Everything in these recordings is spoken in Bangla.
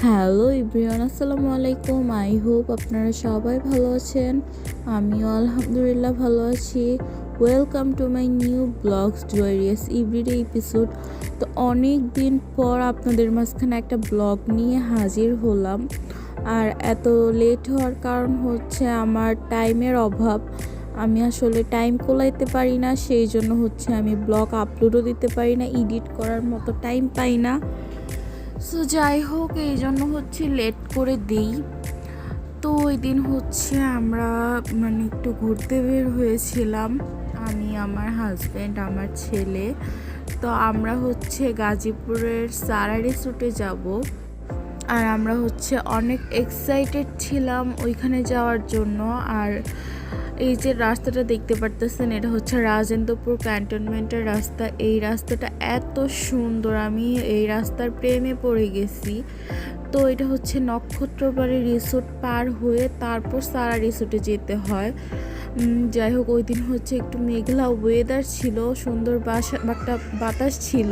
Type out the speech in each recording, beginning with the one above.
হ্যালো এভরিওয়ান, আসসালামু আলাইকুম। আই হোপ আপনারা সবাই ভালো আছেন। আমিও আলহামদুলিল্লাহ ভালো আছি। Welcome to my new vlogs Juwairia's everyday episode. তো অনেক দিন পর আপনাদের মাঝখানে একটা ব্লগ নিয়ে হাজির হলাম। আর এত লেট হওয়ার কারণ হচ্ছে আমার টাইমের অভাব। আমি আসলে টাইম কোলাইতে পারি না, সেই জন্য হচ্ছে আমি ব্লগ আপলোডও দিতে পারি না, এডিট করার মতো টাইম পাই না। সো যাই হোক, এই জন্য হচ্ছে লেট করে দিই। তো ওই দিন হচ্ছে আমরা একটু ঘুরতে বের হয়েছিলাম, আমি, আমার হাজব্যান্ড, আমার ছেলে। তো আমরা হচ্ছে গাজীপুরের সারা রিসোর্টে যাব। আর আমরা হচ্ছে অনেক এক্সাইটেড ছিলাম ওইখানে যাওয়ার জন্য। আর এই যে রাস্তাটা দেখতে পারতেছেন, এটা হচ্ছে রাজেন্দ্রপুর ক্যান্টনমেন্টের রাস্তা। এই রাস্তাটা এত সুন্দর, আমি এই রাস্তার প্রেমে পড়ে গেছি। তো এটা হচ্ছে নক্ষত্রবাড়ি রিসোর্ট পার হয়ে তারপর সারা রিসোর্টে যেতে হয়। যাই হোক, ওই দিন হচ্ছে একটু মেঘলা ওয়েদার ছিল, সুন্দর একটা বাতাস ছিল।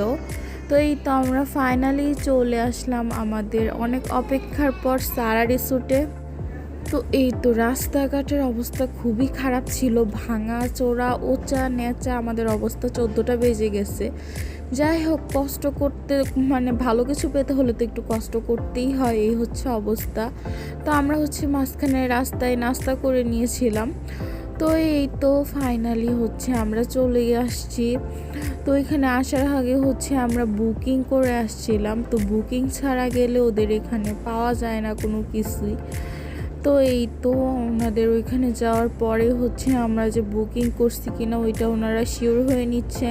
তো এই তো আমরা ফাইনালি চলে আসলাম আমাদের অনেক অপেক্ষার পর সারা রিসোর্টে। তো এই তো রাস্তাঘাটের অবস্থা খুবই খারাপ ছিল, ভাঙা চোরা ওচা নেচা, আমাদের অবস্থা 14টা বেজে গেছে। যাই হোক, কষ্ট করতে ভালো কিছু পেতে হলে তো একটু কষ্ট করতেই হয়, এই হচ্ছে অবস্থা। তো আমরা হচ্ছে মাঝখানে রাস্তায় নাস্তা করে নিয়েছিলাম। তো এই তো ফাইনালি হচ্ছে আমরা চলে আসছি। তো এখানে আসার আগে হচ্ছে আমরা বুকিং করে আসছিলাম। তো বুকিং ছাড়া গেলে ওদের এখানে পাওয়া যায় না কোনো কিছুই। তো এই তো ওনাদের ওইখানে যাওয়ার পরে হচ্ছে আমরা যে বুকিং করছি কিনা ওইটা ওনারা শিওর হয়ে নিচ্ছে।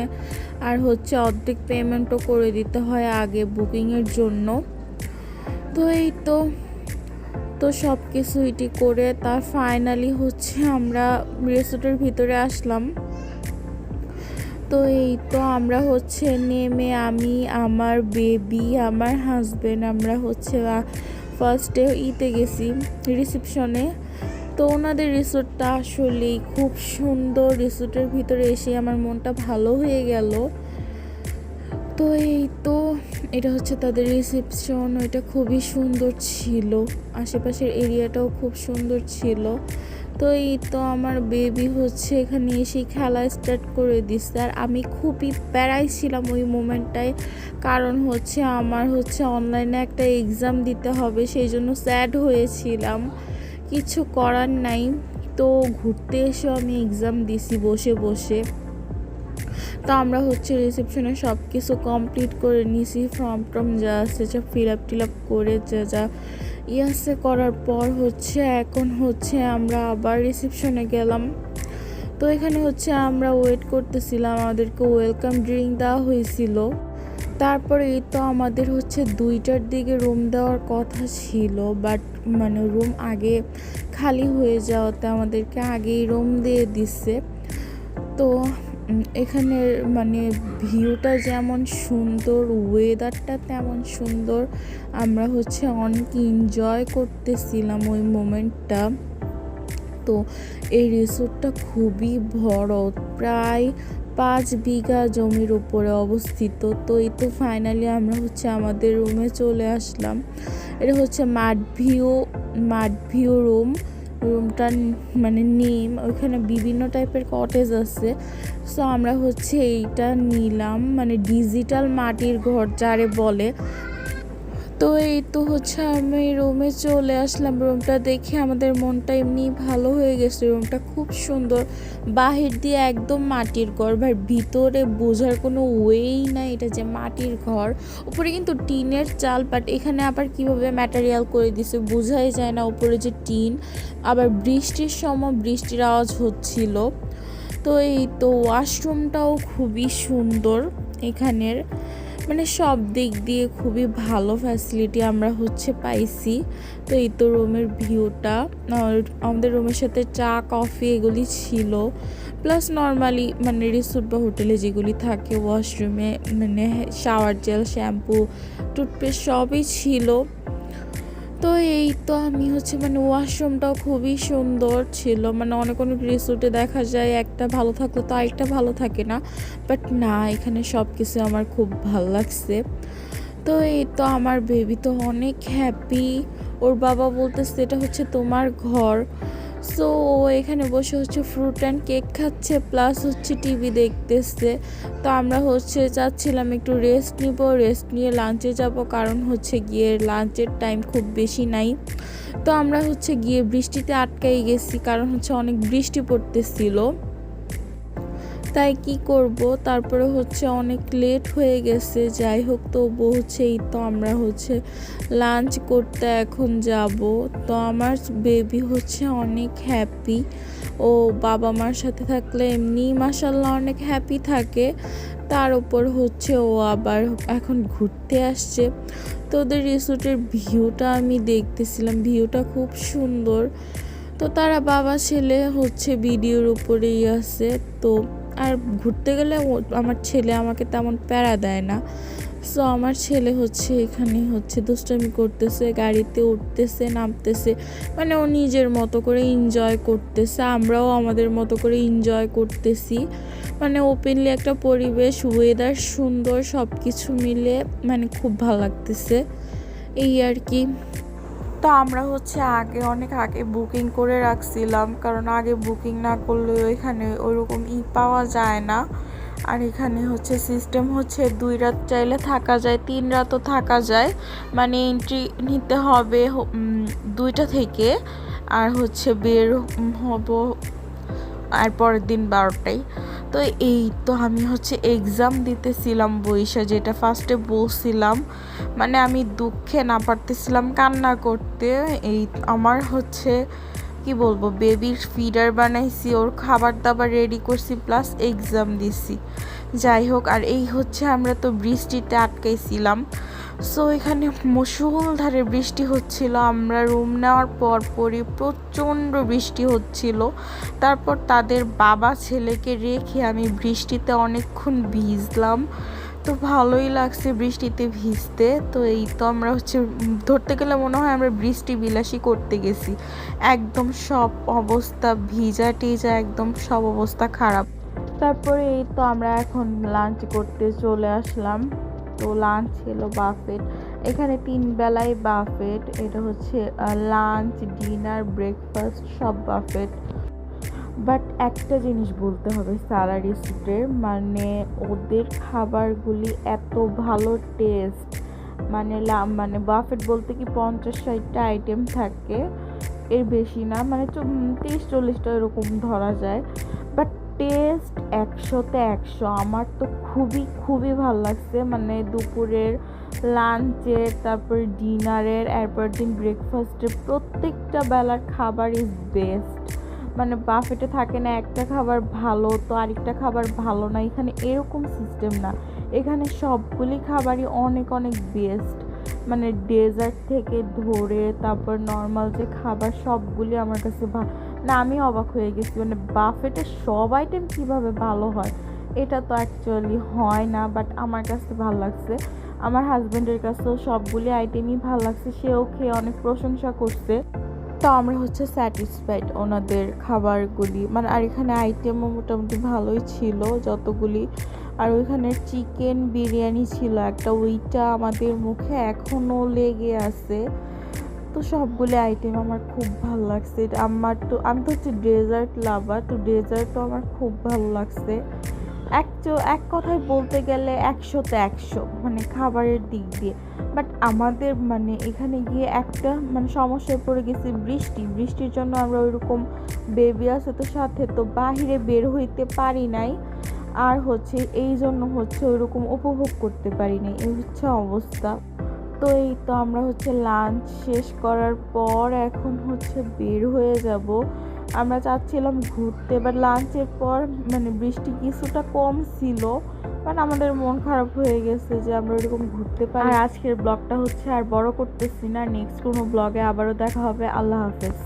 আর হচ্ছে অর্ধেক পেমেন্টও করে দিতে হয় আগে বুকিংয়ের জন্য। তো এই তো তো সব কিছু এটি করে তার ফাইনালি হচ্ছে আমরা রিসোর্টের ভিতরে আসলাম। তো এই তো আমরা হচ্ছে নেমে আমি, আমার বেবি, আমার হাজব্যান্ড, আমরা হচ্ছে ফার্স্টে গেছি রিসেপশনে। তো ওনাদের রিসোর্টটা আসলেই খুব সুন্দর। রিসোর্টের ভিতরে এসে আমার মনটা ভালো হয়ে গেল। তো এই তো এটা হচ্ছে তাদের রিসেপশন, ওইটা খুবই সুন্দর ছিল, আশেপাশের এরিয়াটাও খুব সুন্দর ছিল। তো এই তো আমার বেবি হচ্ছে এখানে এসে খেলা স্টার্ট করে দিচ্ছে। আর আমি খুবই প্যারাই ছিলাম ওই মোমেন্টটায়, কারণ হচ্ছে আমার হচ্ছে অনলাইনে একটা এক্সাম দিতে হবে, সেই জন্য স্যাড হয়েছিলাম, কিছু করার নাই। তো ঘুরতে এসেও আমি এক্সাম দিছি বসে বসে। তো আমরা হচ্ছে রিসেপশনে সব কিছু কমপ্লিট করে নিয়েছি, ফর্ম যা আছে সব ফিল আপ করে যা ইয়াসে করার পর হচ্ছে এখন হচ্ছে আমরা আবার রিসেপশনে গেলাম। তো এখানে হচ্ছে আমরা ওয়েট করতেছিলাম, আমাদেরকে ওয়েলকাম ড্রিঙ্ক দেওয়া হয়েছিল। তারপরে এই তো আমাদের হচ্ছে 2টার দিকে রুম দেওয়ার কথা ছিল, বাট রুম আগে খালি হয়ে যাওয়াতে আমাদেরকে আগেই রুম দিয়ে দিচ্ছে। তো এখানের ভিউটা যেমন সুন্দর, ওয়েদারটা তেমন সুন্দর, আমরা হচ্ছে অনেক এনজয় করতেছিলাম ওই মোমেন্টটা। তো এই রিসোর্টটা খুবই বড়, প্রায় 5 বিঘা জমির উপরে অবস্থিত। তো এই তো ফাইনালি আমরা হচ্ছে আমাদের রুমে চলে আসলাম। এটা হচ্ছে মাড ভিউ রুমটার নেম, ওইখানে বিভিন্ন টাইপের কটেজ আছে। সো আমরা হচ্ছে এইটা নিলাম, ডিজিটাল মাটির ঘর যারে বলে। তো এই তো হচ্ছে আমি রুমে চলে আসলাম। রুমটা দেখে আমাদের মনটা এমনি ভালো হয়ে গেছে, রুমটা খুব সুন্দর। বাহির দিয়ে একদম মাটির ঘর, ভাই ভিতরে বোঝার কোনো ওয়েই নাই এটা যে মাটির ঘর। উপরে কিন্তু টিনের চাল, বাট এখানে আবার কিভাবে ম্যাটেরিয়াল করে দিছে বোঝাই যায় না। উপরে যে টিন, আবার বৃষ্টির সময় বৃষ্টির আওয়াজ হচ্ছিল। তো এই তো ওয়াশরুমটাও খুবই সুন্দর এখানের, সব দিক দিয়ে খুবই ভালো ফ্যাসিলিটি আমরা হচ্ছে পাইছি। তো এই তো রুমের ভিউটা, আমাদের রুমের সাথে চা কফি এগুলি ছিল, প্লাস নর্মালি রিসোর্ট বা হোটেলে যেগুলি থাকে ওয়াশরুমে শাওয়ার জেল, শ্যাম্পু, টুথপেস্ট সবই ছিল। তো এই তো আমি হচ্ছে ওয়াশরুমটাও খুবই সুন্দর ছিল। অনেক অনেক রিসোর্টে দেখা যায় একটা ভালো থাকলে তো আরেকটা ভালো থাকে না, বাট না, এখানে সব কিছু আমার খুব ভালো লাগছে। তো এই তো আমার বেবি তো অনেক হ্যাপি। ওর বাবা বলতেছে এটা হচ্ছে তোমার ঘর। সো ও এখানে বসে হচ্ছে ফ্রুট অ্যান্ড কেক খাচ্ছে, প্লাস হচ্ছে টিভি দেখতেছে। তো আমরা হচ্ছে চাচ্ছিলাম একটু রেস্ট নিব, রেস্ট নিয়ে লাঞ্চে যাব, কারণ হচ্ছে গিয়ে লাঞ্চের টাইম খুব বেশি নাই। তো আমরা হচ্ছে গিয়ে বৃষ্টিতে আটকাই গেছি, কারণ হচ্ছে অনেক বৃষ্টি পড়তেছিল। তাই কি করব, তারপরে হচ্ছে অনেক লেট হয়ে গেছে। যাই হোক, তো বলছেই তো আমরা হচ্ছে লাঞ্চ করতে এখন যাব। তো আমার বেবি হচ্ছে অনেক হ্যাপি। ও বাবা মার সাথে থাকলে এমনি মাশাল্লাহ অনেক হ্যাপি থাকে, তার উপর হচ্ছে ও আবার এখন ঘুরতে আসছে। তো ওদের রিসোর্টের ভিউটা আমি দেখতেছিলাম, ভিউটা খুব সুন্দর। তো তারা বাবা ছেলে হচ্ছে ভিডিওর উপরেই আছে। তো আর ঘুরতে গেলে আমার ছেলে আমাকে তেমন প্যারা দেয় না। সো আমার ছেলে হচ্ছে এখানে হচ্ছে দুষ্টামি করতেছে, গাড়িতে উঠতেছে নামতেছে, মানে ও নিজের মতো করে এনজয় করতেছে, আমরাও আমাদের মতো করে এনজয় করতেছি। মানে ওপেনলি একটা পরিবেশ, ওয়েদার সুন্দর, সব কিছু মিলে মানে খুব ভালো লাগতেছে এই আর কি। তো আমরা হচ্ছে অনেক আগে বুকিং করে রাখছিলাম, কারণ আগে বুকিং না করলে এখানে ওইরকম পাওয়া যায় না। আর এখানে হচ্ছে সিস্টেম হচ্ছে 2 রাত চাইলে থাকা যায়, 3 রাতও থাকা যায়। মানে এন্ট্রি নিতে হবে 2টা থেকে, আর হচ্ছে বের হব আর পরের দিন 12টায়। তো এই তো আমি হচ্ছে এক্সাম দিতেছিলাম বইসা, যেটা ফার্স্টে বলছিলাম। মানে আমি দুঃখে না পারতেছিলাম কান্না করতে। এই আমার হচ্ছে কি বলবো, বেবির ফিডার বানাইছি, ওর খাবার দাবার রেডি করছি, প্লাস এক্সাম দিছি। যাই হোক, আর এই হচ্ছে আমরা তো বৃষ্টিতে আটকাইছিলাম। সো এখানে মুষলধারে বৃষ্টি হচ্ছিল। আমরা রুম নেওয়ার পরই প্রচণ্ড বৃষ্টি হচ্ছিল। তারপর তাদের বাবা ছেলেকে রেখে আমি বৃষ্টিতে অনেকক্ষণ ভিজলাম। তো ভালোই লাগছে বৃষ্টিতে ভিজতে। তো এই তো আমরা হচ্ছে ধরতে গেলে মনে হয় আমরা বৃষ্টি বিলাসী করতে গেছি। একদম সব অবস্থা ভিজা টিজা, একদম সব অবস্থা খারাপ। তারপরে এই তো আমরা এখন লাঞ্চ করতে চলে আসলাম। তো লাঞ্চ ছিল বাফেট, এখানে 3 বেলায় বাফেট। এটা হচ্ছে লাঞ্চ, ডিনার, ব্রেকফাস্ট সব বাফেট। বাট একটা জিনিস বলতে হবে সারা রিসোর্টের, মানে ওদের খাবারগুলি এত ভালো টেস্ট। মানে বাফেট বলতে কি 50-60টা আইটেম থাকে, এর বেশি না, মানে 30-40টা এরকম ধরা যায়। বাট টেস্ট 100তে 100। আমার তো খুবই খুবই ভালো লাগছে। মানে দুপুরের, লাঞ্চের, তারপর ডিনারের, এরপর দিন ব্রেকফাস্টের, প্রত্যেকটা বেলার খাবার ইজ বেস্ট। মানে বাফেটে থাকে না একটা খাবার ভালো তো আরেকটা খাবার ভালো না, এখানে এরকম সিস্টেম না। এখানে সবগুলি খাবারই অনেক অনেক বেস্ট। মানে ডেজার্ট থেকে ধরে তারপর নর্মাল যে খাবার সবগুলি আমার কাছে না, আমি অবাক হয়ে গেছি। মানে বাফেটে সব আইটেম কিভাবে ভালো হয়, এটা তো অ্যাকচুয়ালি হয় না, বাট আমার কাছে ভালো লাগছে। আমার হাজব্যান্ডের কাছেও সবগুলি আইটেমই ভালো লাগছে, সেও খেয়ে অনেক প্রশংসা করছে। তো আমরা হচ্ছে স্যাটিসফাইড ওনাদের খাবারগুলি, মানে আর এখানে আইটেমও মোটামুটি ভালোই ছিল যতগুলি। আর ওইখানে চিকেন বিরিয়ানি ছিল একটা, ওইটা আমাদের মুখে এখনও লেগে আছে। তো সবগুলি আইটেম আমার খুব ভালো লাগছে। আমি তো হচ্ছে ডেজার্ট লাভার, তো ডেজার্টও আমার খুব ভালো লাগছে। এক কথায় বলতে গেলে 100তে 100, মানে খাবারের দিক দিয়ে। বাট আমাদের মানে এখানে গিয়ে একটা মানে সমস্যায় পড়ে গেছি, বৃষ্টির জন্য আমরা ওইরকম বেবি আছে তো সাথে, তো বাহিরে বের হইতে পারি নাই। আর হচ্ছে এই জন্য হচ্ছে ওইরকম উপভোগ করতে পারি নাই, এই হচ্ছে অবস্থা। তো এই তো আমরা হচ্ছে লাঞ্চ শেষ করার পর এখন হচ্ছে বের হয়ে যাব। আমরা চাচ্ছিলাম ঘুরতে, বাট লাঞ্চের পর মানে বৃষ্টি কিছুটা কম ছিল, বাট আমাদের মন খারাপ হয়ে গেছে যে আমরা এরকম ঘুরতে পারি। আর আজকের ব্লগটা হচ্ছে আর বড় করতেছি না, নেক্সট কোনো ব্লগে আবারও দেখা হবে। আল্লাহ হাফেজ।